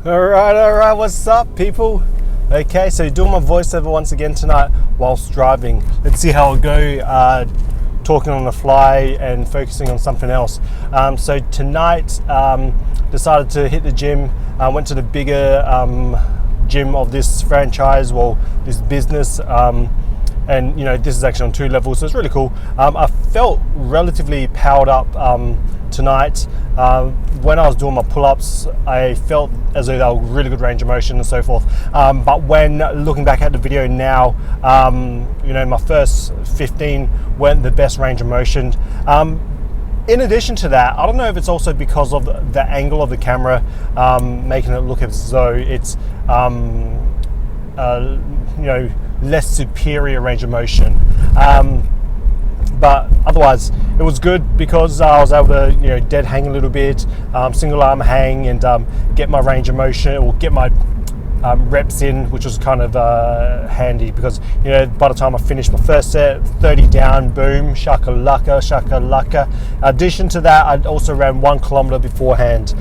All right, what's up, people? Okay, so doing my voiceover once again tonight whilst driving. Let's see how it'll go, talking on the fly and focusing on something else. So tonight, decided to hit the gym. I went to the bigger gym of this franchise, well, this business, and you know, this is actually on 2 levels, so it's really cool. I felt relatively powered up tonight. When I was doing my pull-ups, I felt as though they were really good range of motion and so forth. But when looking back at the video now, you know, my first 15 weren't the best range of motion. In addition to that, I don't know if it's also because of the angle of the camera, making it look as though it's you know, less superior range of motion. But otherwise, it was good because I was able to, you know, dead hang a little bit, single arm hang, and get my range of motion, or get my reps in, which was kind of handy because, you know, by the time I finished my first set, 30 down, boom, shakalaka, shakalaka. In addition to that, I also ran 1 kilometer beforehand.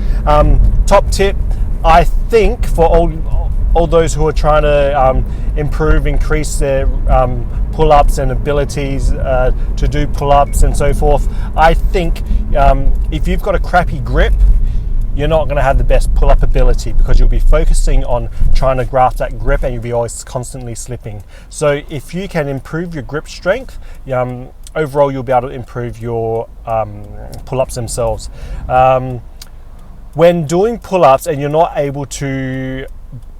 Top tip, I think, for all those who are trying to increase their pull-ups and abilities to do pull-ups and so forth, I think if you've got a crappy grip, you're not going to have the best pull-up ability because you'll be focusing on trying to grasp that grip and you'll be always constantly slipping. So if you can improve your grip strength, overall you'll be able to improve your pull-ups themselves. When doing pull-ups and you're not able to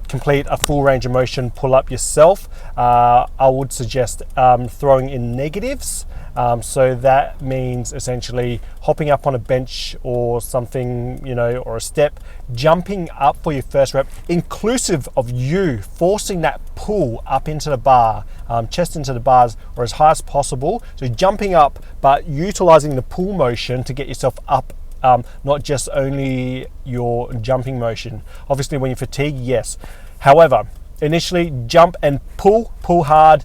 complete a full range of motion pull-up yourself, I would suggest throwing in negatives. So that means essentially hopping up on a bench or something, you know, or a step, jumping up for your first rep, inclusive of you forcing that pull up into the bar, chest into the bars, or as high as possible. So jumping up, but utilizing the pull motion to get yourself up, not just only your jumping motion. Obviously when you fatigue, yes. However, initially jump and pull hard,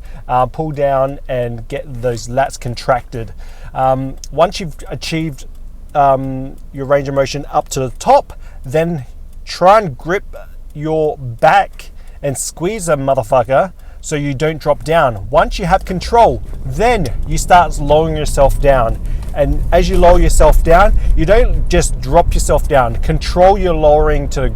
pull down and get those lats contracted. Once you've achieved your range of motion up to the top, then try and grip your back and squeeze a motherfucker so you don't drop down. Once you have control, then you start lowering yourself down. And as you lower yourself down, you don't just drop yourself down. Control your lowering to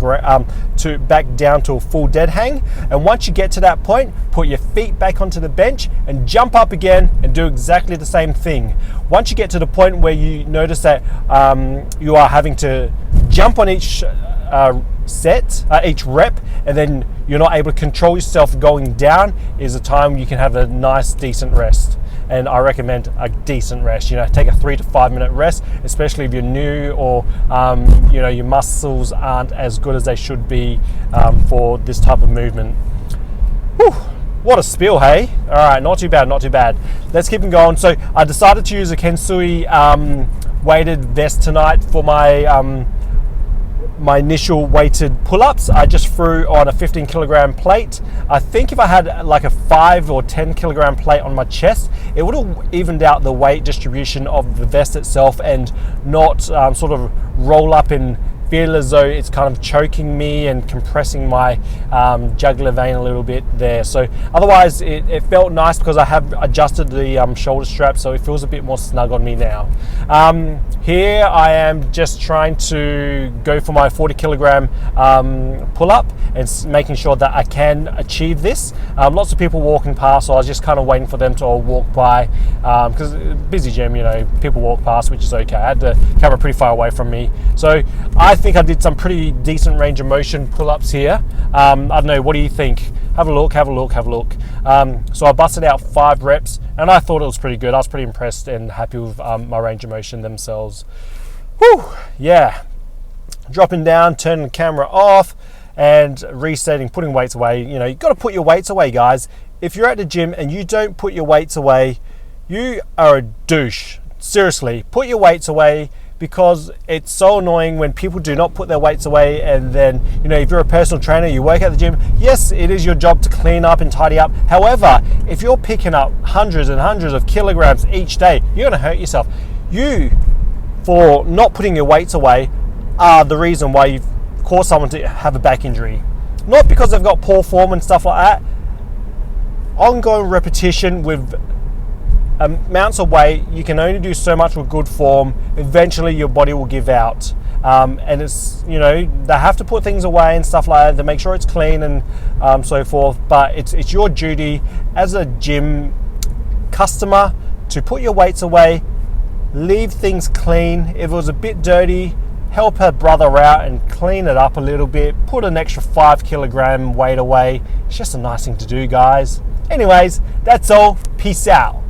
to back down to a full dead hang. And once you get to that point, put your feet back onto the bench and jump up again and do exactly the same thing. Once you get to the point where you notice that you are having to jump on each each rep, and then you're not able to control yourself going down, is a time you can have a nice decent rest. And I recommend a decent rest. You know, take a 3 to 5 minute rest, especially if you're new or you know, your muscles aren't as good as they should be for this type of movement. Whew, what a spill, hey? All right, not too bad, not too bad. Let's keep them going. So I decided to use a Kensui weighted vest tonight for my my initial weighted pull-ups. I just threw on a 15 kilogram plate. I think if I had like a 5 or 10 kilogram plate on my chest, it would have evened out the weight distribution of the vest itself and not sort of roll up and feel as though it's kind of choking me and compressing my jugular vein a little bit there. So otherwise it felt nice because I have adjusted the shoulder strap, so it feels a bit more snug on me now. Here I am just trying to go for my 40 kilogram pull-up and making sure that I can achieve this. Lots of people walking past, so I was just kind of waiting for them to all walk by because busy gym, you know, people walk past, which is okay. I had the camera pretty far away from me, so I think I did some pretty decent range of motion pull-ups here. I don't know, what do you think? Have a look. So I busted out 5 reps and I thought it was pretty good. I was pretty impressed and happy with my range of motion themselves. Whew, yeah. Dropping down, turning the camera off and resetting, putting weights away. You know, you've got to put your weights away, guys. If you're at the gym and you don't put your weights away, you are a douche. Seriously, put your weights away, because it's so annoying when people do not put their weights away. And then, you know, if you're a personal trainer, you work at the gym, yes, it is your job to clean up and tidy up. However, if you're picking up hundreds and hundreds of kilograms each day, you're going to hurt yourself. You, for not putting your weights away, are the reason why you've cause someone to have a back injury. Not because they've got poor form and stuff like that. Ongoing repetition with amounts of weight, you can only do so much with good form. Eventually your body will give out. And it's, you know, they have to put things away and stuff like that to make sure it's clean and so forth. But it's your duty as a gym customer to put your weights away, leave things clean. If it was a bit dirty, help her brother out and clean it up a little bit. Put an extra 5 kilogram weight away. It's just a nice thing to do, guys. Anyways, that's all. Peace out.